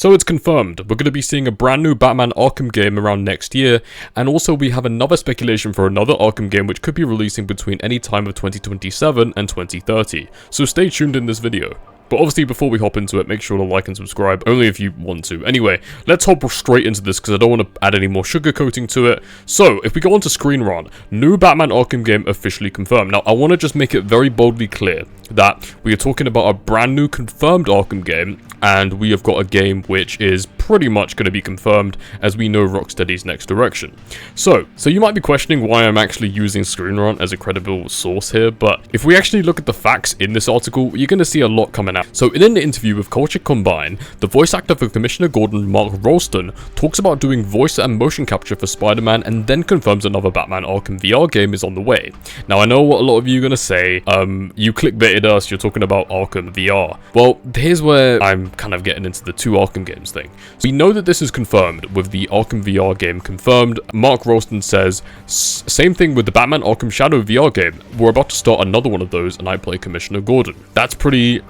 So it's confirmed, we're going to be seeing a brand new Batman Arkham game around next year, and also we have another speculation for another Arkham game which could be releasing between any time of 2027 and 2030, so stay tuned in this video. But obviously before we hop into it, make sure to like and subscribe, only if you want to. Anyway, let's hop straight into this because I don't want to add any more sugarcoating to it. So, if we go on to Screen Rant, new Batman Arkham game officially confirmed. Now, I want to just make it very boldly clear that we are talking about a brand new confirmed Arkham game, and we have got a game which is pretty much going to be confirmed as we know Rocksteady's next direction. So you might be questioning why I'm actually using Screen Rant as a credible source here, but if we actually look at the facts in this article, you're going to see a lot coming out. So in an interview with Culture Combine, the voice actor for Commissioner Gordon, Mark Rolston, talks about doing voice and motion capture for Spider-Man and then confirms another Batman Arkham VR game is on the way. Now I know what a lot of you are going to say, you clickbaited us, you're talking about Arkham VR. Well, here's where I'm kind of getting into the two Arkham games thing. We know that this is confirmed with the Arkham VR game confirmed. Mark Rolston says, same thing with the Batman Arkham Shadow VR game. We're about to start another one of those and I play Commissioner Gordon. That's pretty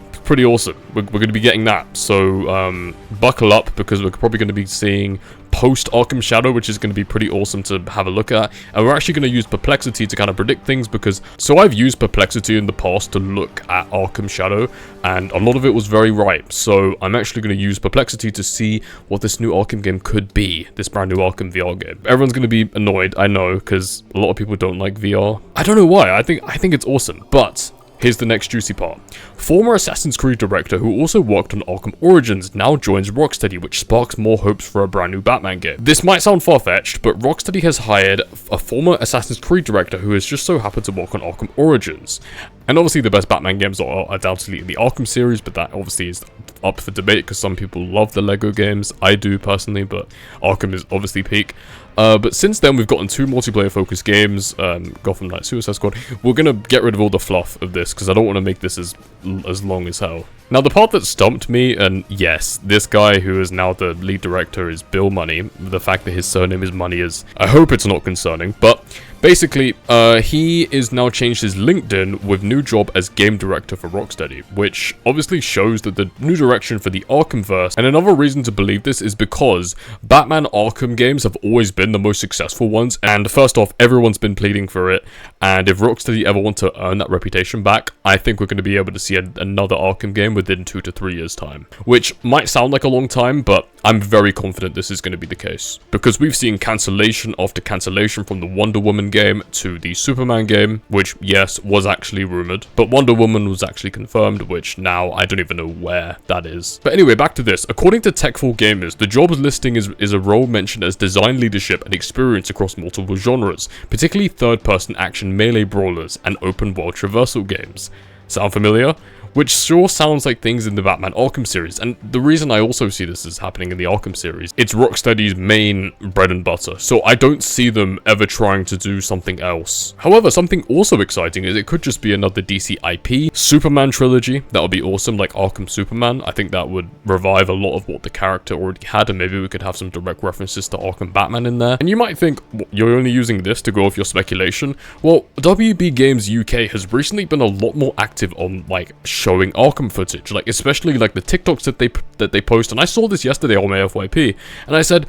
awesome. We're going to be getting that. So buckle up because we're probably going to be seeing post Arkham Shadow, which is going to be pretty awesome to have a look at. And we're actually going to use Perplexity to kind of predict things because I've used Perplexity in the past to look at Arkham Shadow and a lot of it was very right. So I'm actually going to use Perplexity to see what this new Arkham game could be, this brand new Arkham VR game. Everyone's going to be annoyed, I know, because a lot of people don't like VR. I don't know why. I think it's awesome, but here's the next juicy part. Former Assassin's Creed director who also worked on Arkham Origins now joins Rocksteady, which sparks more hopes for a brand new Batman game. This might sound far-fetched, but Rocksteady has hired a former Assassin's Creed director who has just so happened to work on Arkham Origins. And obviously the best Batman games are undoubtedly in the Arkham series, but that obviously is up for debate because some people love the Lego games. I do personally, but Arkham is obviously peak. But since then, we've gotten two multiplayer-focused games, Gotham Knight, Suicide Squad. We're going to get rid of all the fluff of this, because I don't want to make this as long as hell. Now, the part that stumped me, and yes, this guy who is now the lead director is Bill Money. The fact that his surname is Money is, I hope it's not concerning, but basically, he is now changed his LinkedIn with new job as game director for Rocksteady, which obviously shows that the new direction for the Arkhamverse, and another reason to believe this is because Batman Arkham games have always been the most successful ones, and first off, everyone's been pleading for it, and if Rocksteady ever want to earn that reputation back, I think we're going to be able to see another Arkham game within 2 to 3 years time, which might sound like a long time, but I'm very confident this is going to be the case, because we've seen cancellation after cancellation from the Wonder Woman game to the Superman game, which yes, was actually rumored, but Wonder Woman was actually confirmed, which now I don't even know where that is. But anyway, back to this. According to Techful Gamers, the jobs listing is a role mentioned as design leadership and experience across multiple genres, particularly third-person action melee brawlers and open-world traversal games. Sound familiar? Which sure sounds like things in the Batman Arkham series, and the reason I also see this as happening in the Arkham series, it's Rocksteady's main bread and butter, so I don't see them ever trying to do something else. However, something also exciting is it could just be another DC IP, Superman trilogy. That would be awesome, like Arkham Superman. I think that would revive a lot of what the character already had, and maybe we could have some direct references to Arkham Batman in there. And you might think, you're only using this to go off your speculation? Well, WB Games UK has recently been a lot more active on, like, showing Arkham footage, like especially like the TikToks that they post, and I saw this yesterday on my FYP, and I said,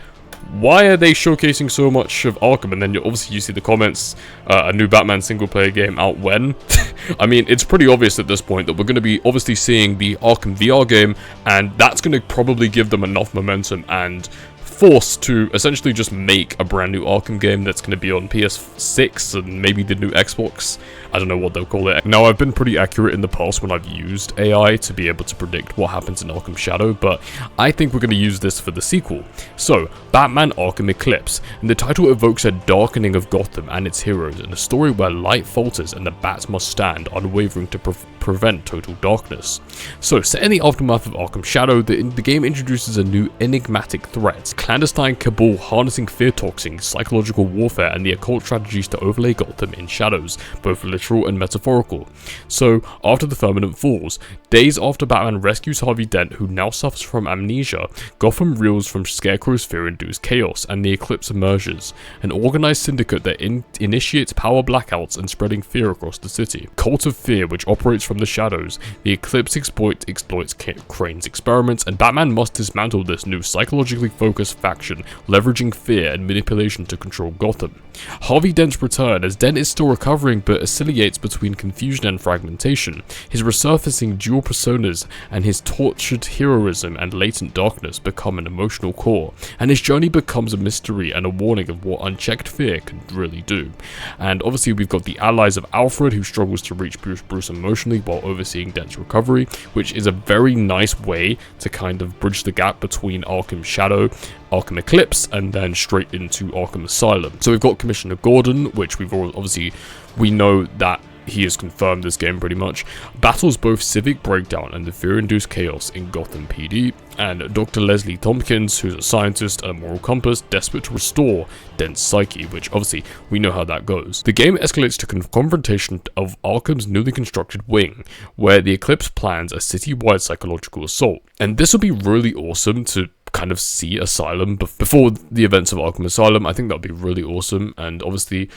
why are they showcasing so much of Arkham? And then obviously you see the comments, a new Batman single player game out when? I mean, it's pretty obvious at this point that we're going to be obviously seeing the Arkham VR game, and that's going to probably give them enough momentum and force to essentially just make a brand new Arkham game that's going to be on PS6 and maybe the new Xbox. I don't know what they'll call it. Now, I've been pretty accurate in the past when I've used AI to be able to predict what happens in Arkham Shadow, but I think we're going to use this for the sequel. So, Batman Arkham Eclipse, and the title evokes a darkening of Gotham and its heroes in a story where light falters and the bats must stand unwavering to prevent total darkness. So, set in the aftermath of Arkham Shadow, the game introduces a new enigmatic threat, clandestine cabal harnessing fear toxins, psychological warfare, and the occult strategies to overlay Gotham in shadows, both literal and metaphorical. So, after the firmament falls, days after Batman rescues Harvey Dent, who now suffers from amnesia, Gotham reels from Scarecrow's fear-induced chaos, and the Eclipse emerges, an organized syndicate that initiates power blackouts and spreading fear across the city. Cult of Fear, which operates from the shadows, the Eclipse exploits Crane's experiments, and Batman must dismantle this new psychologically focused faction, leveraging fear and manipulation to control Gotham. Harvey Dent's return, as Dent is still recovering but oscillates between confusion and fragmentation. His resurfacing dual personas and his tortured heroism and latent darkness become an emotional core, and his journey becomes a mystery and a warning of what unchecked fear can really do. And obviously we've got the allies of Alfred, who struggles to reach Bruce emotionally while overseeing Dent's recovery, which is a very nice way to kind of bridge the gap between Arkham Shadow, Arkham Eclipse, and then straight into Arkham Asylum. So we've got Commissioner Gordon, which we know that he has confirmed this game pretty much, battles both civic breakdown and the fear-induced chaos in Gotham PD, and Dr. Leslie Tompkins, who's a scientist and a moral compass, desperate to restore Dent's psyche, which obviously we know how that goes. The game escalates to confrontation of Arkham's newly constructed wing, where the Eclipse plans a city-wide psychological assault, and this would be really awesome to kind of see Asylum before the events of Arkham Asylum. I think that would be really awesome, and obviously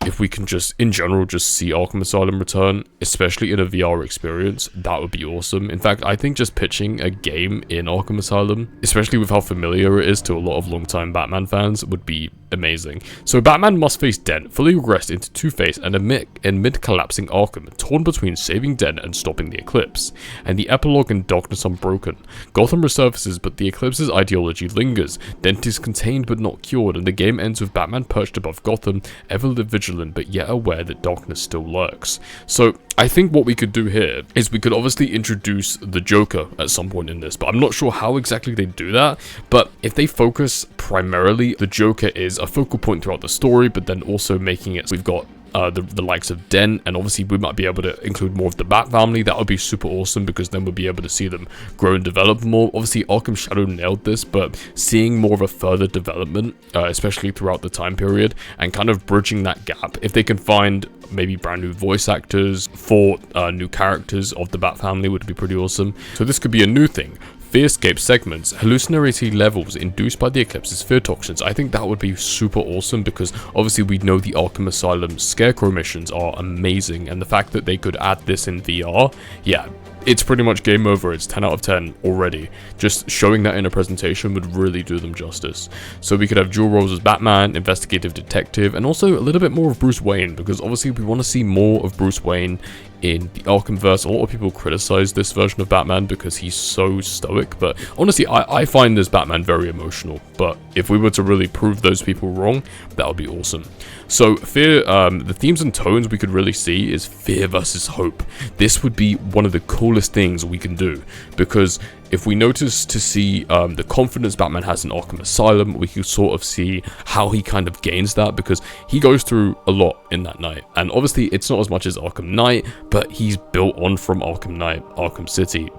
if we can just, in general, just see Arkham Asylum return, especially in a VR experience, that would be awesome. In fact, I think just pitching a game in Arkham Asylum, especially with how familiar it is to a lot of longtime Batman fans, would be amazing. So Batman must face Dent, fully regressed into Two-Face, and amid collapsing Arkham, torn between saving Dent and stopping the Eclipse. And the epilogue in Darkness Unbroken. Gotham resurfaces, but the Eclipse's ideology lingers. Dent is contained but not cured, and the game ends with Batman perched above Gotham, ever vigilant but yet aware that darkness still lurks. So I think what we could do here is we could obviously introduce the Joker at some point in this, but I'm not sure how exactly they do that. But if they focus primarily, the Joker is a focal point throughout the story, but then also making it so we've got the likes of Dent, and obviously we might be able to include more of the Bat family. That would be super awesome, because then we'll be able to see them grow and develop more. Obviously Arkham Shadow nailed this, but seeing more of a further development, especially throughout the time period, and kind of bridging that gap, if they can find maybe brand new voice actors for new characters of the Bat family, would be pretty awesome. So this could be a new thing. Fearscape segments, hallucinatory levels induced by the Eclipse's fear toxins. I think that would be super awesome, because obviously we know the Arkham Asylum Scarecrow missions are amazing, and the fact that they could add this in VR, yeah, it's pretty much game over. It's 10 out of 10 already. Just showing that in a presentation would really do them justice. So we could have dual roles as Batman, investigative detective, and also a little bit more of Bruce Wayne, because obviously we want to see more of Bruce Wayne in the Arkhamverse. A lot of people criticize this version of Batman because he's so stoic, but honestly I find this Batman very emotional. But if we were to really prove those people wrong, that would be awesome. So fear, the themes and tones we could really see is fear versus hope. This would be one of the coolest things we can do, because if we notice to see the confidence Batman has in Arkham Asylum, we can sort of see how he kind of gains that, because he goes through a lot in that night. And obviously it's not as much as Arkham Knight, but he's built on from Arkham Knight, Arkham City.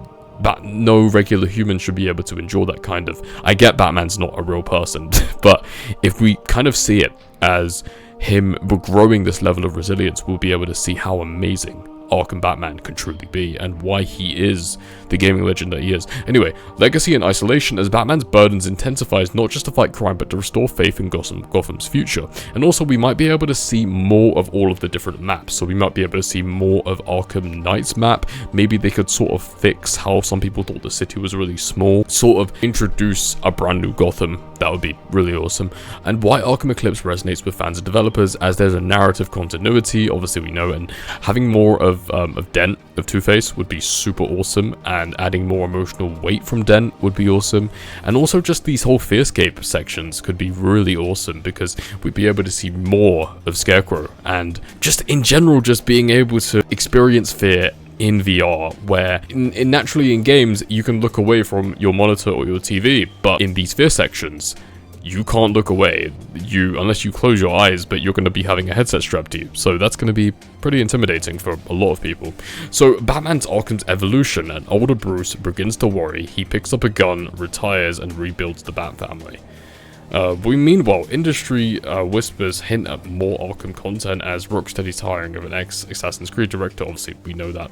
But no regular human should be able to endure that kind of... I get Batman's not a real person, but if we kind of see it as him growing this level of resilience, we'll be able to see how amazing Arkham Batman can truly be, and why he is the gaming legend that he is. Anyway, legacy and isolation, as Batman's burdens intensifies not just to fight crime, but to restore faith in Gotham's future. And also we might be able to see more of all of the different maps, so we might be able to see more of Arkham Knight's map. Maybe they could sort of fix how some people thought the city was really small, sort of introduce a brand new Gotham. That would be really awesome. And why Arkham Eclipse resonates with fans and developers, as there's a narrative continuity, obviously we know, and having more of Dent, of Two-Face, would be super awesome, and adding more emotional weight from Dent would be awesome. And also just these whole Fearscape sections could be really awesome, because we'd be able to see more of Scarecrow, and just in general just being able to experience fear in VR, where naturally in games you can look away from your monitor or your TV, but in these fear sections you can't look away, unless you close your eyes, but you're going to be having a headset strapped to you, so that's going to be pretty intimidating for a lot of people. So Batman's Arkham's evolution, and older Bruce begins to worry. He picks up a gun, retires, and rebuilds the Bat family. Meanwhile, industry whispers hint at more Arkham content as Rocksteady's hiring of an ex-Assassin's Creed director. Obviously, we know that.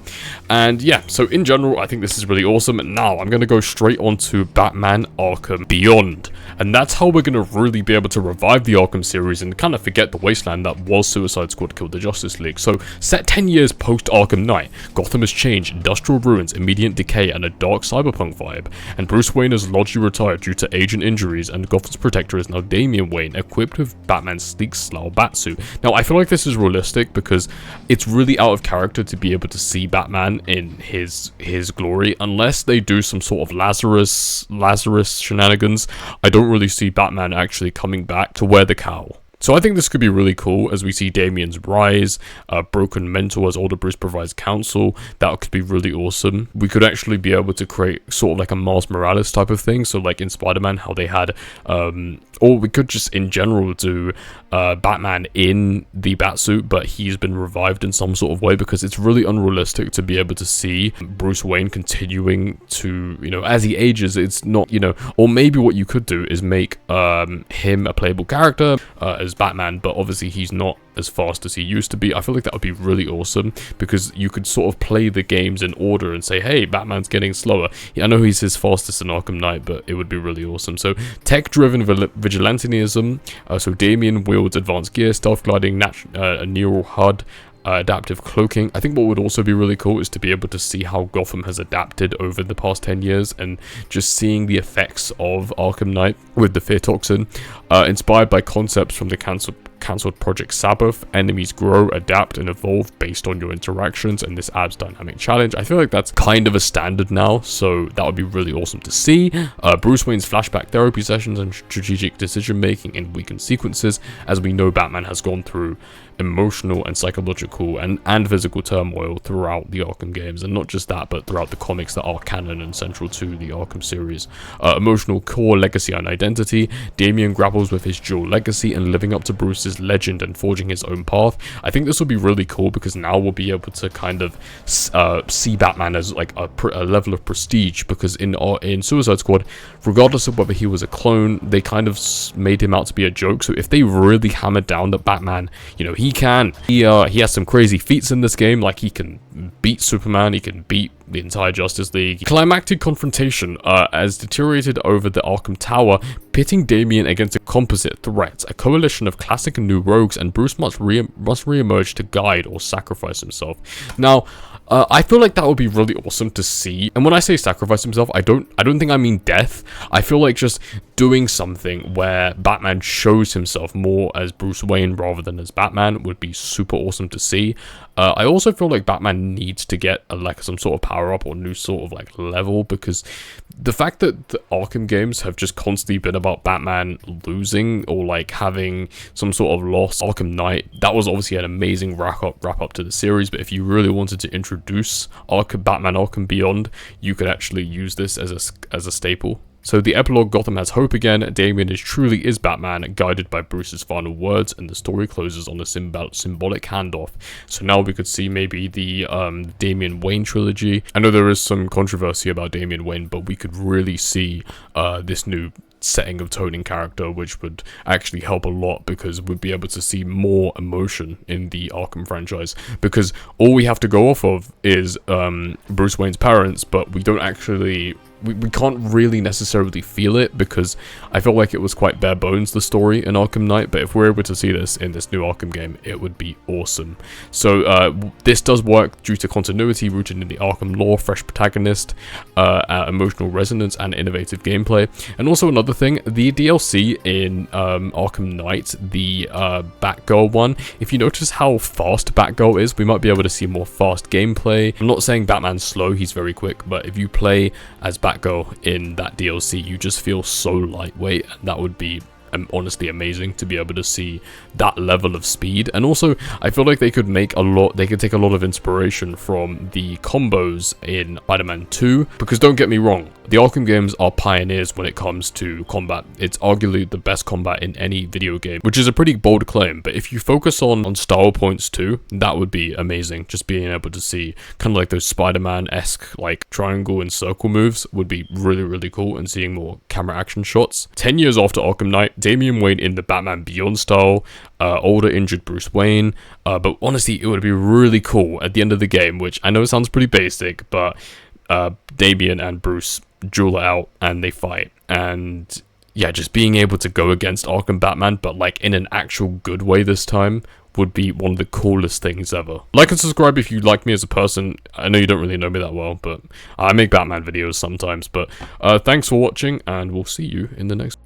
And yeah, so in general, I think this is really awesome. Now, I'm going to go straight on to Batman Arkham Beyond. And that's how we're going to really be able to revive the Arkham series and kind of forget the wasteland that was Suicide Squad Killed the Justice League. So, set 10 years post-Arkham Knight, Gotham has changed, industrial ruins, immediate decay, and a dark cyberpunk vibe. And Bruce Wayne has largely retired due to age and injuries, and Gotham's protector is now Damian Wayne, equipped with Batman's sleek style batsuit. Now, I feel like this is realistic because it's really out of character to be able to see Batman in his glory, unless they do some sort of Lazarus shenanigans. I don't really see Batman actually coming back to wear the cowl. So I think this could be really cool as we see Damian's rise, broken mentor as older Bruce provides counsel. That could be really awesome. We could actually be able to create sort of like a Miles Morales type of thing. So like in Spider-Man, how they had, or we could just in general do Batman in the Batsuit, but he's been revived in some sort of way, because it's really unrealistic to be able to see Bruce Wayne continuing to, you know, as he ages. It's not, you know, or maybe what you could do is make him a playable character as Batman, but obviously he's not as fast as he used to be. I feel like that would be really awesome, because you could sort of play the games in order and say, hey, Batman's getting slower. I know he's his fastest in Arkham Knight, but it would be really awesome. So tech-driven vigilantism. So Damian wields advanced gear, stealth gliding, a neural HUD, adaptive cloaking. I think what would also be really cool is to be able to see how Gotham has adapted over the past 10 years and just seeing the effects of Arkham Knight with the fear toxin. Inspired by concepts from the cancelled Project Sabbath, enemies grow, adapt, and evolve based on your interactions, and this adds dynamic challenge. I feel like that's kind of a standard now, so that would be really awesome to see. Bruce Wayne's flashback therapy sessions and strategic decision making in weakened sequences, as we know Batman has gone through emotional and psychological and physical turmoil throughout the Arkham games, and not just that, but throughout the comics that are canon and central to the Arkham series. Emotional core, legacy, and identity. Damian grapples with his dual legacy and living up to Bruce's legend and forging his own path. I think this will be really cool, because now we'll be able to kind of see Batman as like a level of prestige, because in Suicide Squad, regardless of whether he was a clone, they kind of made him out to be a joke. So if they really hammered down that Batman, you know, he has some crazy feats in this game, like he can beat Superman, he can beat the entire Justice League. Climactic confrontation as deteriorated over the Arkham Tower, pitting Damian against a composite threat, a coalition of classic and new rogues, and Bruce must re-emerge to guide or sacrifice himself. Now, I feel like that would be really awesome to see. And when I say sacrifice himself, I don't think I mean death. I feel like just doing something where Batman shows himself more as Bruce Wayne rather than as Batman would be super awesome to see. I also feel like Batman needs to get like some sort of power up or new sort of like level, because the fact that the Arkham games have just constantly been about Batman losing or like having some sort of loss. Arkham Knight, that was obviously an amazing wrap up to the series, but if you really wanted to introduce Batman Arkham Beyond, you could actually use this as a staple. So the epilogue, Gotham has hope again. Damian truly is Batman, guided by Bruce's final words, and the story closes on a symbolic handoff. So now we could see maybe the Damian Wayne trilogy. I know there is some controversy about Damian Wayne, but we could really see this new setting of tone and character, which would actually help a lot, because we'd be able to see more emotion in the Arkham franchise, because all we have to go off of is Bruce Wayne's parents, but we don't actually we can't really necessarily feel it, because I felt like it was quite bare bones, the story in Arkham Knight. But if we're able to see this in this new Arkham game, it would be awesome. So this does work due to continuity rooted in the Arkham lore, fresh protagonist, emotional resonance, and innovative gameplay. And also another thing, the DLC in Arkham Knight, the Batgirl one, if you notice how fast Batgirl is, we might be able to see more fast gameplay. I'm not saying Batman's slow, he's very quick, but if you play as Batgirl in that DLC, you just feel so lightweight, and that would be honestly amazing to be able to see that level of speed. And also, I feel like they could take a lot of inspiration from the combos in Spider-Man 2, because don't get me wrong, the Arkham games are pioneers when it comes to combat. It's arguably the best combat in any video game, which is a pretty bold claim, but if you focus on style points too, that would be amazing. Just being able to see kind of like those Spider-Man-esque like triangle and circle moves would be really, really cool, and seeing more camera action shots. 10 years after Arkham Knight, Damian Wayne in the Batman Beyond style, older injured Bruce Wayne, but honestly, it would be really cool at the end of the game, which I know sounds pretty basic, but Damian and Bruce duel it out and they fight, and yeah, just being able to go against Arkham Batman, but like in an actual good way this time, would be one of the coolest things ever. Like and subscribe if you like me as a person. I know you don't really know me that well, but I make Batman videos sometimes. But thanks for watching, and we'll see you in the next